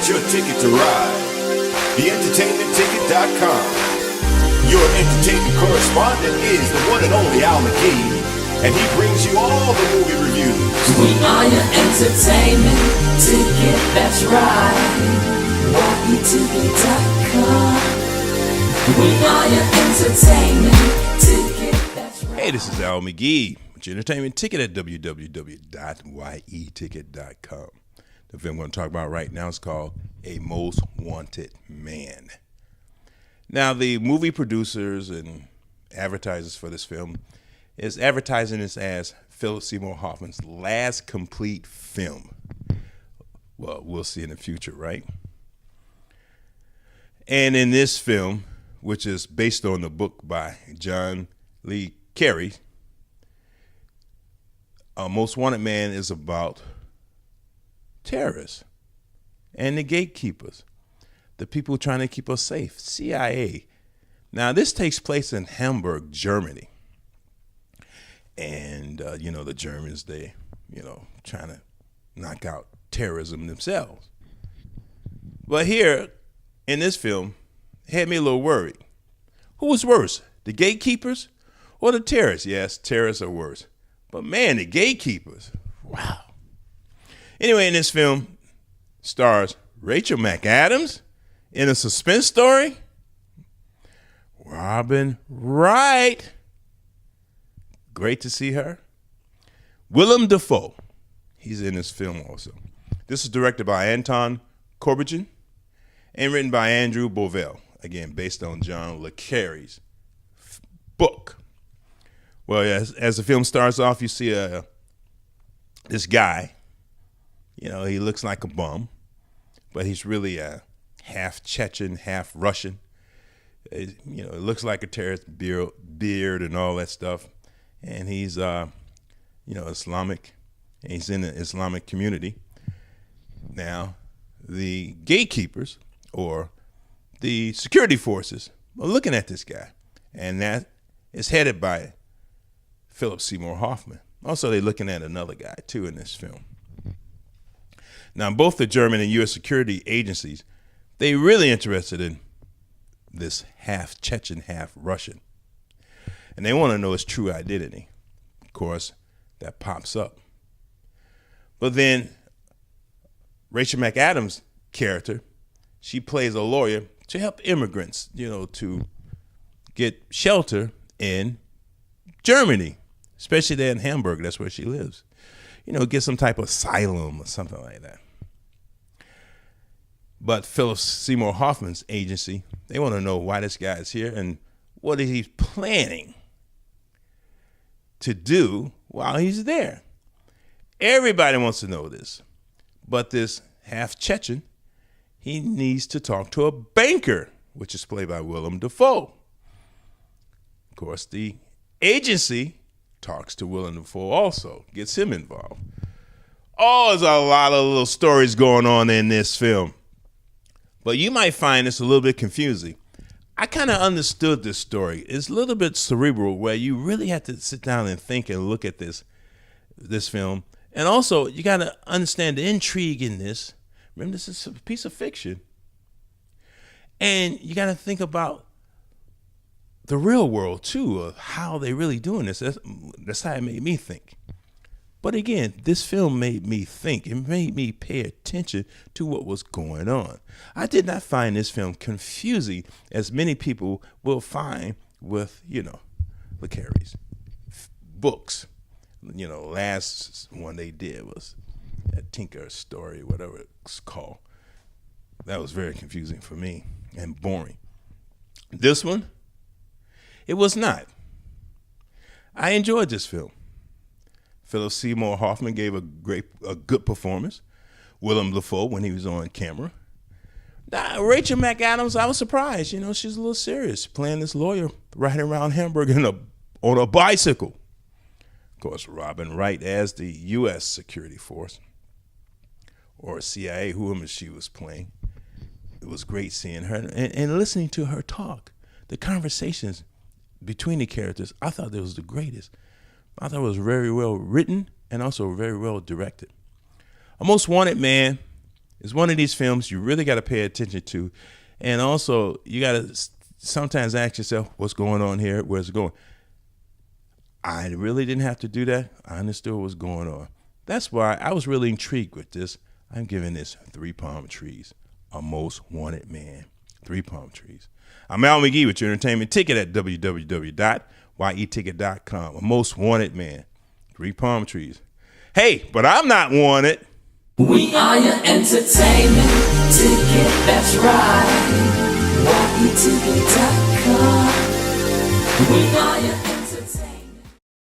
Get your ticket to ride. TheEntertainmentTicket.com. Your entertainment correspondent is the one and only Al McGee, and he brings you all the movie reviews. We are your entertainment ticket, that's right. YETicket.com. We are your entertainment ticket, that's right. Hey, this is Al McGee with your entertainment ticket at www.yeticket.com. The film I'm going to talk about right now is called A Most Wanted Man. Now, the movie producers and advertisers for this film is advertising this as Philip Seymour Hoffman's last complete film. Well, we'll see in the future, right? And in this film, which is based on the book by John Lee Carré, A Most Wanted Man is about terrorists and the gatekeepers, the people trying to keep us safe, CIA. Now, this takes place in Hamburg, Germany. And, the Germans, they, trying to knock out terrorism themselves. But here, in this film, it had me a little worried. Who was worse, the gatekeepers or the terrorists? Yes, terrorists are worse. But man, the gatekeepers, wow. Anyway, in this film stars Rachel McAdams in a suspense story. Robin Wright, great to see her. Willem Dafoe, he's in this film also. This is directed by Anton Corbijn and written by Andrew Bovell, again, based on John Le Carré's book. Well, as the film starts off, you see this guy. He looks like a bum, but he's really half Chechen, half Russian. It looks like a terrorist, beard and all that stuff. And he's, Islamic. And he's in the Islamic community. Now, the gatekeepers or the security forces are looking at this guy. And that is headed by Philip Seymour Hoffman. Also, they're looking at another guy, too, in this film. Now, both the German and U.S. security agencies, they're really interested in this half Chechen, half Russian. And they want to know his true identity. Of course, that pops up. But then Rachel McAdams' character, she plays a lawyer to help immigrants, to get shelter in Germany, especially there in Hamburg. That's where she lives. Get some type of asylum or something like that. But Philip Seymour Hoffman's agency, they want to know why this guy is here and what is he planning to do while he's there. Everybody wants to know this. But this half Chechen, he needs to talk to a banker, which is played by Willem Dafoe. Of course, the agency talks to Willem Dafoe also, gets him involved. Oh, there's a lot of little stories going on in this film. But you might find this a little bit confusing. I kind of understood this story. It's a little bit cerebral where you really have to sit down and think and look at this film. And also, you got to understand the intrigue in this. Remember, this is a piece of fiction. And you got to think about the real world, too, of how they really doing this. That's how it made me think. But again, this film made me think. It made me pay attention to what was going on. I did not find this film confusing as many people will find with, Le Carré's books. Last one they did was that Tinker story, whatever it's called. That was very confusing for me and boring. This one, it was not. I enjoyed this film. Philip Seymour Hoffman gave a good performance. Willem Dafoe when he was on camera. Now, Rachel McAdams, I was surprised. She's a little serious, playing this lawyer riding around Hamburg on a bicycle. Of course, Robin Wright as the U.S. security force, or CIA, whoever she was playing. It was great seeing her and listening to her talk. The conversations between the characters, I thought it was the greatest. I thought it was very well written and also very well directed. A Most Wanted Man It's one of these films you really got to pay attention to. And also, you got to sometimes ask yourself, what's going on here? Where's it going? I really didn't have to do that. I understood what was going on. That's why I was really intrigued with this. I'm giving this 3 palm trees. A most wanted man. 3 palm trees. I'm Al McGee with your entertainment ticket at www.yeticket.com. A most wanted man. 3 palm trees. Hey, but I'm not wanted. We are your entertainment ticket, that's right. YEticket.com. We are your